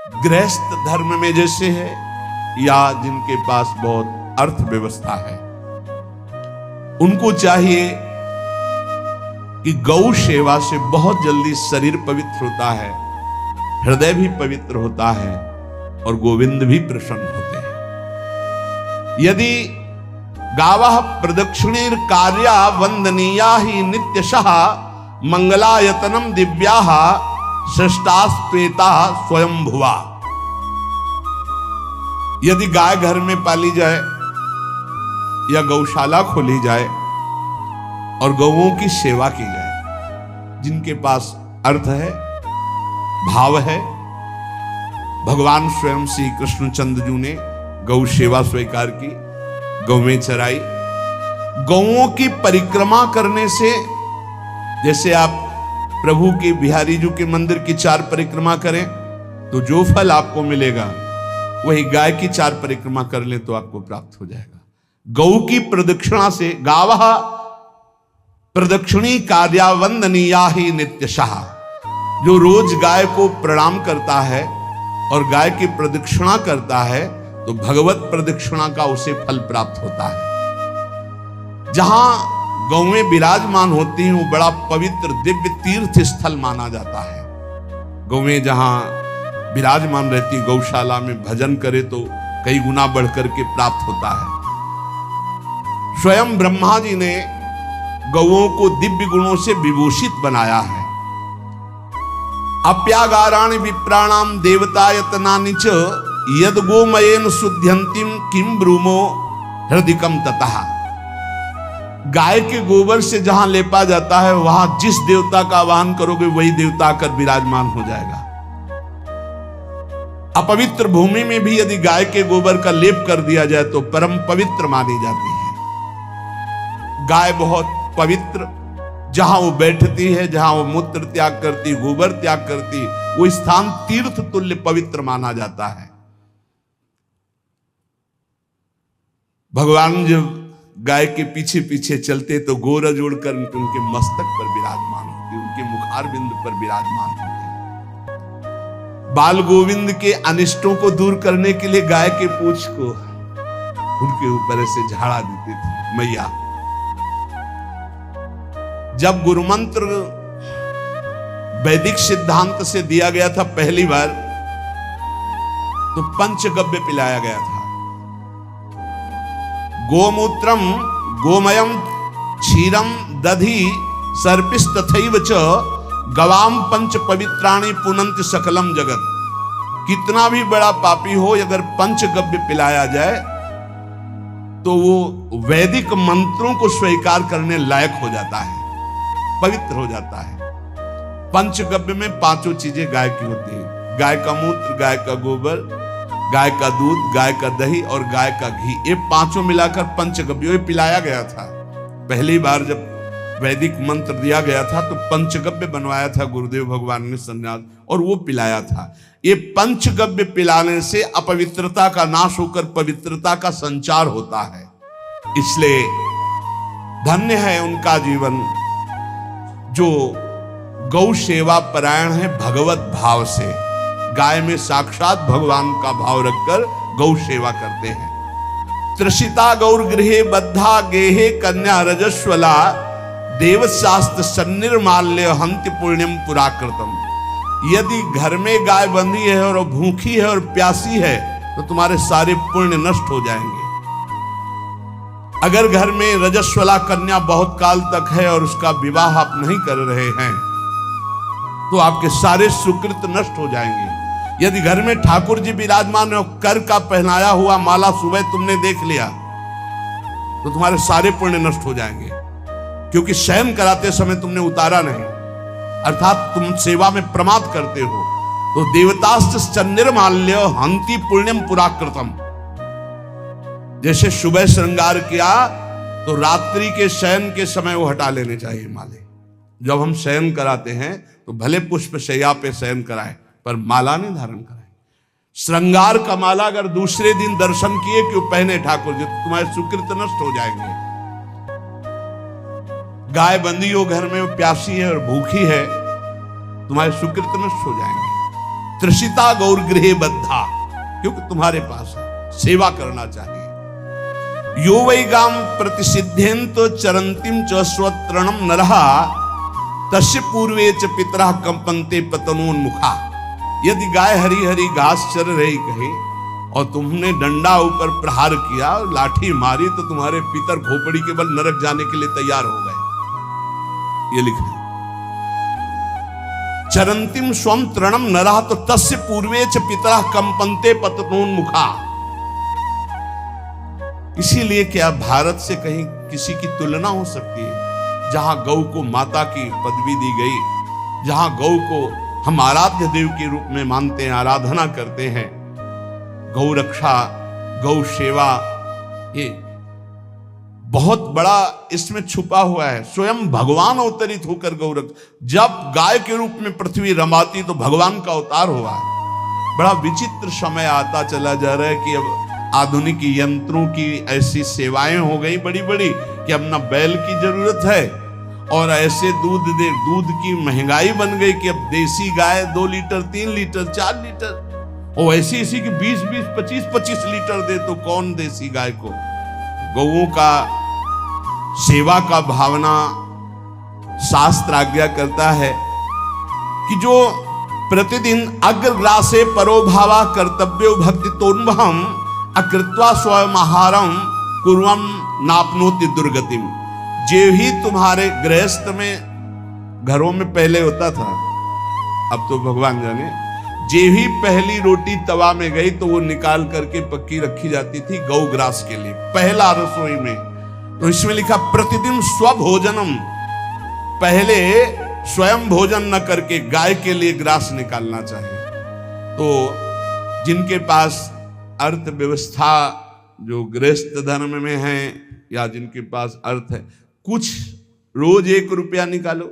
गृहस्थ धर्म में जैसे है या जिनके पास बहुत अर्थव्यवस्था है, उनको चाहिए कि गौ सेवा से बहुत जल्दी शरीर पवित्र होता है, हृदय भी पवित्र होता है और गोविंद भी प्रसन्न होते हैं। यदि गावः प्रदक्षिणीर कार्या वंदनीया ही नित्यशः मंगलायतनम दिव्याः सृष्टास्त्वेता स्वयंभुवा। यदि गाय घर में पाली जाए या गौशाला खोली जाए और गौओं की सेवा की जाए, जिनके पास अर्थ है, भाव है, भगवान स्वयं श्री कृष्णचंद्र जी ने गौ सेवा स्वीकार की, गौवें चराई। गौओं की परिक्रमा करने से, जैसे आप प्रभु के बिहारी जी के मंदिर की 4 परिक्रमा करें तो जो फल आपको मिलेगा वही गाय की 4 परिक्रमा कर लें तो आपको प्राप्त हो जाएगा। गौ की प्रदक्षिणा से, गावः प्रदक्षिणी कार्या वंदनीया ही नित्यशः, जो रोज गाय को प्रणाम करता है और गाय की प्रदक्षिणा करता है तो भगवत प्रदक्षिणा का उसे फल प्राप्त होता है। जहां गौएं विराजमान होती हैं वो बड़ा पवित्र दिव्य तीर्थ स्थल माना जाता है। गौएं जहां विराजमान रहती, गौशाला में भजन करे तो कई गुना बढ़कर के प्राप्त होता है। स्वयं ब्रह्मा जी ने गौओं को दिव्य गुणों से विभूषित बनाया है। अप्यागाराणि विप्राणाम देवतायतनानि च यद गोमयेन शुद्ध्यन्तिम किम ब्रूमो हृदिकम ततः। गाय के गोबर से जहां लेपा जाता है वहां जिस देवता का आवाहन करोगे वही देवता आकर विराजमान हो जाएगा। अपवित्र भूमि में भी यदि गाय के गोबर का लेप कर दिया जाए तो परम पवित्र मानी जाती है। गाय बहुत पवित्र, जहां वो बैठती है, जहां वो मूत्र त्याग करती, गोबर त्याग करती, वो स्थान तीर्थ तुल्य पवित्र माना जाता है। भगवान जब गाय के पीछे पीछे चलते तो गोरा जोड़कर उनके मस्तक पर विराजमान होते, उनके मुखार बिंद पर विराजमान होते। बाल गोविंद के अनिष्टों को दूर करने के लिए गाय के पूंछ को उनके ऊपर से झाड़ा देते थे मैया। जब गुरु मंत्र वैदिक सिद्धांत से दिया गया था पहली बार, तो पंचगव्य पिलाया गया था। गोमूत्रम गोमयम क्षीरम दधि सर्पिस्तथैव च गवाम पंच पवित्राणि पुनन्ति सकलम जगत। कितना भी बड़ा पापी हो, अगर पंचगव्य पिलाया जाए तो वो वैदिक मंत्रों को स्वीकार करने लायक हो जाता है, पवित्र हो जाता है। पंचगव्य में 5 चीजें गाय की होती है: गाय का मूत्र, गाय का गोबर, गाय का दूध, गाय का दही और गाय का घी। ये 5 मिलाकर पंचगव्य पिलाया गया था। पहली बार जब वैदिक मंत्र दिया गया था तो पंचगव्य बनवाया था गुरुदेव भगवान ने सन्यास, और वो पिलाया था। ये पंचगव्य पिलाने से अपवित्रता का नाश होकर पवित्रता का संचार होता है। इसलिए धन्य है उनका जीवन जो गौ सेवा परायण है भगवत भाव से। गाय में साक्षात भगवान का भाव रखकर गौ सेवा करते हैं। त्रसिता गौर गृहे बद्धा गेहे कन्या रजस्वला देवशास्त्र सन्निर्माल्य हंति पुण्यम पुराकृतम। यदि घर में गाय बंधी है और भूखी है और प्यासी है तो तुम्हारे सारे पुण्य नष्ट हो जाएंगे। अगर घर में रजस्वला कन्या बहुत काल तक है और उसका विवाह आप नहीं कर रहे हैं तो आपके सारे सुकृत नष्ट हो जाएंगे। यदि घर में ठाकुर जी विराजमान है, कर का पहनाया हुआ माला सुबह तुमने देख लिया तो तुम्हारे सारे पुण्य नष्ट हो जाएंगे, क्योंकि शयन कराते समय तुमने उतारा नहीं, अर्थात तुम सेवा में प्रमाद करते हो। तो देवतास्त्र सन्निर्माल्य हंति पुण्यम पुराकृतम। जैसे सुबह श्रृंगार किया तो रात्रि के शयन के समय वो हटा लेने चाहिए माले। जब हम शयन कराते हैं तो भले पुष्प शैया पे शयन कराएं पर माला नहीं धारण कराएं। श्रृंगार का माला अगर दूसरे दिन दर्शन किए क्यों पहने ठाकुर जी, तो तुम्हारे सुकृत नष्ट हो जाएंगे। गाय बंदी हो घर में, प्यासी है और भूखी है, तुम्हारे सुकृत नष्ट हो जाएंगे। तृषिता गौर गृहे बद्धा, क्योंकि तुम्हारे पास है, सेवा करना चाहिए। यो वै गाम प्रतिसिद्धेन्त चरंतिम च स्वत्रणम नरहा तस्य पूर्वे च पितरः कंपन्ते पतनोन्मुखा। यदि गाय हरी हरी घास चर रही कहीं और तुमने डंडा ऊपर प्रहार किया, लाठी मारी, तो तुम्हारे पितर खोपड़ी के बल नरक जाने के लिए तैयार हो गए। ये लिखा चरंतिम स्वम तृणम नरः तो तस्य पूर्वे च पितरः कंपन्ते पतनोन्मुखा। इसीलिए क्या भारत से कहीं किसी की तुलना हो सकती है, जहां गौ को माता की पदवी दी गई, जहां गौ को हम आराध्य देव के रूप में मानते हैं, आराधना करते हैं। गौ रक्षा, गौ सेवा, ये बहुत बड़ा इसमें छुपा हुआ है। स्वयं भगवान अवतरित होकर गौ जब गाय के रूप में पृथ्वी रमाती तो भगवान का अवतार हुआ है। बड़ा विचित्र समय आता चला जा रहा है कि अब आधुनिक यंत्रों की ऐसी सेवाएं हो गई बड़ी बड़ी कि अब ना बैल की जरूरत है, और ऐसे दूध की महंगाई बन गई कि अब देसी गाय 2 लीटर 3 लीटर 4 लीटर, और ऐसी इसी की 20-20 25-25 लीटर दे तो कौन देसी गाय को। गौओं का सेवा का भावना शास्त्र आज्ञा करता है कि जो प्रतिदिन अग्रग्रासे परोभावा कर्तव्यो भक्ति तोन्वहम अकृत्वा स्वयं आहारम कुर्वम नापनोति दुर्गतिम। जे ही तुम्हारे गृहस्थ में घरों में पहले होता था, अब तो भगवान जाने, जे ही पहली रोटी तवा में गई तो वो निकाल करके पक्की रखी जाती थी गौग्रास के लिए, पहला रसोई में। तो इसमें लिखा प्रतिदिन स्वभोजनम, पहले स्वयं भोजन न करके गाय के लिए ग्रास निकालना चाहिए। तो जिनके पास अर्थव्यवस्था जो गृहस्थ धर्म में है या जिनके पास अर्थ है, कुछ रोज 1 रुपया निकालो।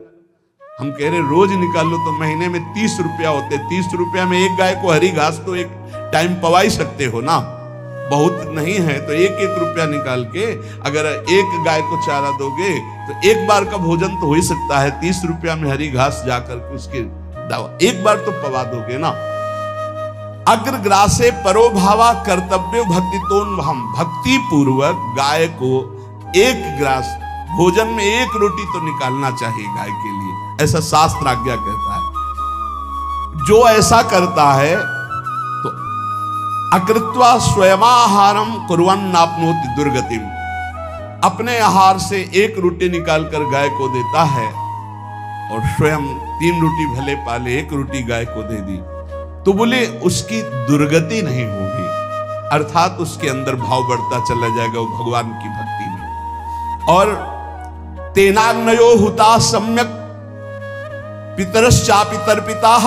हम कह रहे रोज निकालो तो महीने में 30 रुपया होते। 30 रुपया में एक गाय को हरी घास तो एक टाइम पवा ही सकते हो ना, बहुत नहीं है तो 1-1 रुपया निकाल के अगर एक गाय को चारा दोगे तो एक बार का भोजन तो हो ही सकता है। 30 रुपया में हरी घास जाकर के उसके एक बार तो पवा दोगे ना। अग्रग्रासे परोभावा कर्तव्य भक्ति तोन्वहम, भक्ति पूर्वक गाय को एक ग्रास भोजन में 1 रोटी तो निकालना चाहिए गाय के लिए, ऐसा शास्त्र आज्ञा कहता है। जो ऐसा करता है तो अकृत्वा स्वयमाहारम कुर्वन् नाप्नोति दुर्गतिम, अपने आहार से 1 रोटी निकालकर गाय को देता है और स्वयं 3 रोटी भले पाले 1 रोटी गाय को दे दी तो बोले उसकी दुर्गति नहीं होगी, अर्थात उसके अंदर भाव बढ़ता चला जाएगा वो भगवान की भक्ति में। और तेनाग्नयो हुता सम्यक पितरश्चापि तर्पिताः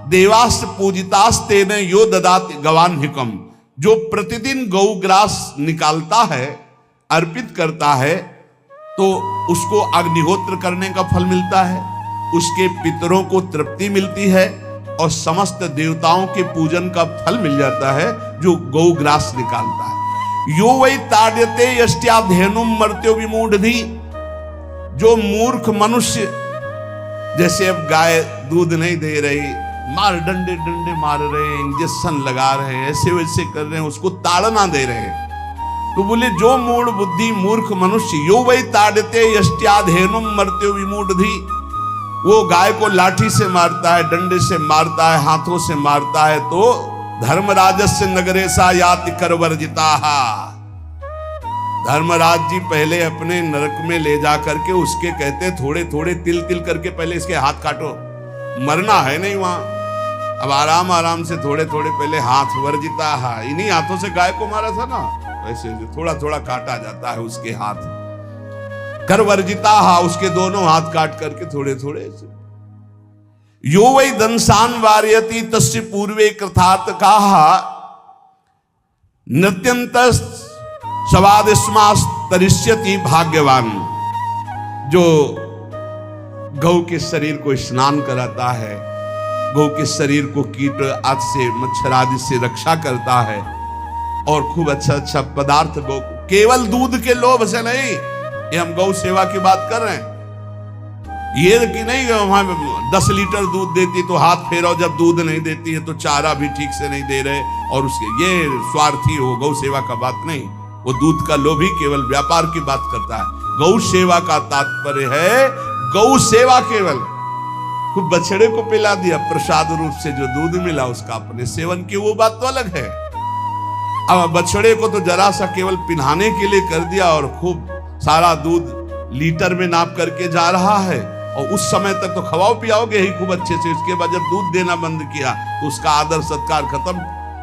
देवास् पूजितास्तेन यो ददाति गवान्हिकम। जो प्रतिदिन गौग्रास निकालता है, अर्पित करता है, तो उसको अग्निहोत्र करने का फल मिलता है, उसके पितरों को तृप्ति मिलती है और समस्त देवताओं के पूजन का फल मिल जाता है जो गौग्रास निकालता है। यो वै ताड्यते यष्ट्याधेनुम मर्त्यो विमूढ़धि, जो मूर्ख मनुष्य, जैसे अब गाय दूध नहीं दे रही, मार डंडे डंडे मार रहे, इंजेक्शन लगा रहे, ऐसे वैसे कर रहे हैं, उसको ताड़ना दे रहे हैं। तो बोले जो मूढ़ बुद्धि मूर्ख मनुष्य, यो वै ताड्यते यष्ट्याधेनुम मर्त्यो विमूढ़धि, वो गाय को लाठी से मारता है, डंडे से मारता है, हाथों से मारता है, तो धर्मराजस्य नगरेशा याति करवर्जिताः, धर्मराज जी पहले अपने नरक में ले जा करके उसके कहते थोड़े थोड़े तिल तिल करके पहले इसके हाथ काटो, मरना है नहीं वहां। अब आराम आराम से थोड़े थोड़े पहले हाथ वर्जिताः, इन्हीं हाथों से गाय को मारा था ना, वैसे थोड़ा थोड़ा काटा जाता है उसके हाथ। कर वर्जिता, उसके दोनों हाथ काट करके थोड़े थोड़े। यो वै दंसान वार्यति तस्य पूर्वे कृतार्थ काः नृत्यंत सवादिस्मास् तरिष्यति भाग्यवान। जो गौ के शरीर को स्नान कराता है, गौ के शरीर को कीट आदि से मच्छर आदि से रक्षा करता है और खूब अच्छा अच्छा पदार्थ गौ, केवल दूध के लोभ से नहीं, ये हम गौ सेवा की बात कर रहे हैं, ये कि नहीं वहां 10 लीटर दूध देती तो हाथ फेरो, जब दूध नहीं देती है तो चारा भी ठीक से नहीं दे रहे, और उसके ये स्वार्थी हो। गौ सेवा का बात नहीं, वो दूध का लोभी केवल व्यापार की बात करता है। गौ सेवा का तात्पर्य है गौ सेवा केवल। खूब बछड़े को पिला दिया प्रसाद रूप से, जो दूध मिला उसका अपने सेवन की, वो बात तो अलग है। अब बछड़े को तो जरा सा केवल पिन्हाने के लिए कर दिया और खूब सारा दूध लीटर में नाप करके जा रहा है, और उस समय तक तो खवाओ पियाओगे ही खूब अच्छे से। उसके बाद जब दूध देना बंद किया तो उसका आदर सत्कार खत्म,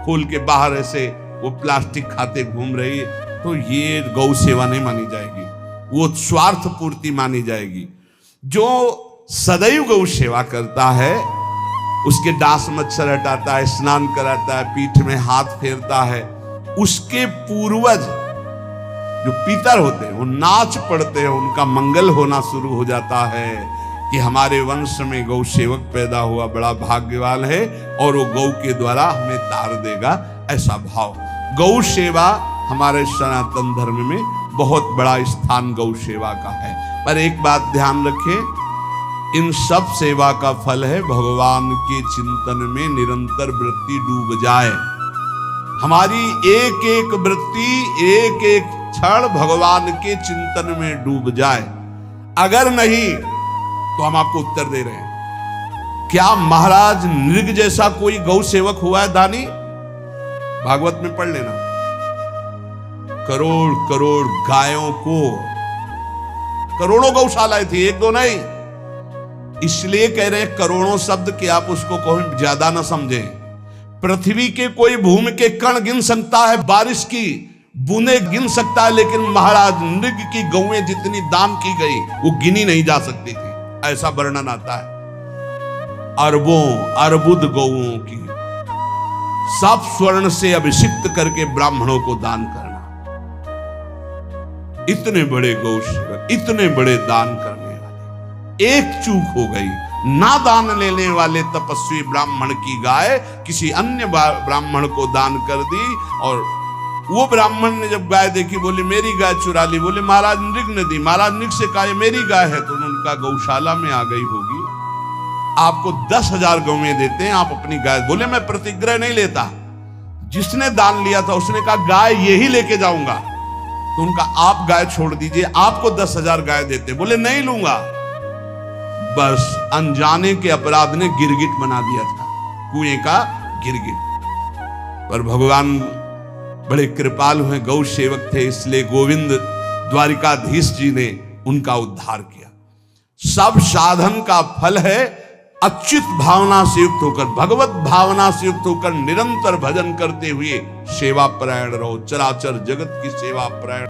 खोल के बाहर ऐसे वो प्लास्टिक खाते घूम रही है, तो ये गौ सेवा नहीं मानी जाएगी, वो स्वार्थ पूर्ति मानी जाएगी। जो सदैव गौ सेवा करता है, उसके डांस मच्छर हटाता है, स्नान कराता है, पीठ में हाथ फेरता है, उसके पूर्वज जो पितर होते हैं वो नाच पड़ते हैं, उनका मंगल होना शुरू हो जाता है कि हमारे वंश में गौ सेवक पैदा हुआ, बड़ा भाग्यवान है, और वो गौ के द्वारा हमें तार देगा, ऐसा भाव। गौ सेवा हमारे सनातन धर्म में बहुत बड़ा स्थान गौ सेवा का है। पर एक बात ध्यान रखें, इन सब सेवा का फल है भगवान के चिंतन में निरंतर वृत्ति डूब जाए। हमारी एक एक वृत्ति, एक एक क्षण भगवान के चिंतन में डूब जाए। अगर नहीं तो हम आपको उत्तर दे रहे हैं, क्या महाराज नृग जैसा कोई गौ सेवक हुआ है दानी? भागवत में पढ़ लेना, करोड़ करोड़ गायों को, करोड़ों गौशालाएं थी, एक दो नहीं। इसलिए कह रहे करोड़ों शब्द कि आप उसको कोई ज्यादा ना समझें। पृथ्वी के कोई भूमि के कण गिन सकता है, बारिश की बूंदे गिन सकता है, लेकिन महाराज नृग की गौएं जितनी दान की गई वो गिनी नहीं जा सकती थी, ऐसा वर्णन आता है। अरबों अर्बुद गौओं की सब स्वर्ण से अभिषिक्त करके ब्राह्मणों को दान करना। इतने बड़े गौ सेवक, इतने बड़े दान करने वाले, एक चूक हो गई, ना दान लेने वाले तपस्वी ब्राह्मण की गाय किसी अन्य ब्राह्मण को दान कर दी, और वो ब्राह्मण ने जब गाय देखी बोली मेरी गाय चुरा ली। बोले महाराज नृग ने दी। महाराज नृग से कहा मेरी गाय है, तो उनका गौशाला में आ गई होगी, आपको 10,000 गौएं देते हैं, आप अपनी गाय। बोले मैं प्रतिग्रह नहीं लेता। जिसने दान लिया था उसने कहा गाय यही लेके जाऊंगा, तो उनका आप गाय छोड़ दीजिए, आपको 10,000 गाय देते। बोले नहीं लूंगा। बस अनजाने के अपराध ने गिरगिट बना दिया था, कुएं का गिरगिट। पर भगवान बड़े कृपालु हैं, गौ सेवक थे, इसलिए गोविंद द्वारिकाधीश जी ने उनका उद्धार किया। सब साधन का फल है अच्युत भावना से युक्त होकर, भगवत भावना से युक्त होकर निरंतर भजन करते हुए सेवा परायण रहो, चराचर जगत की सेवा परायण।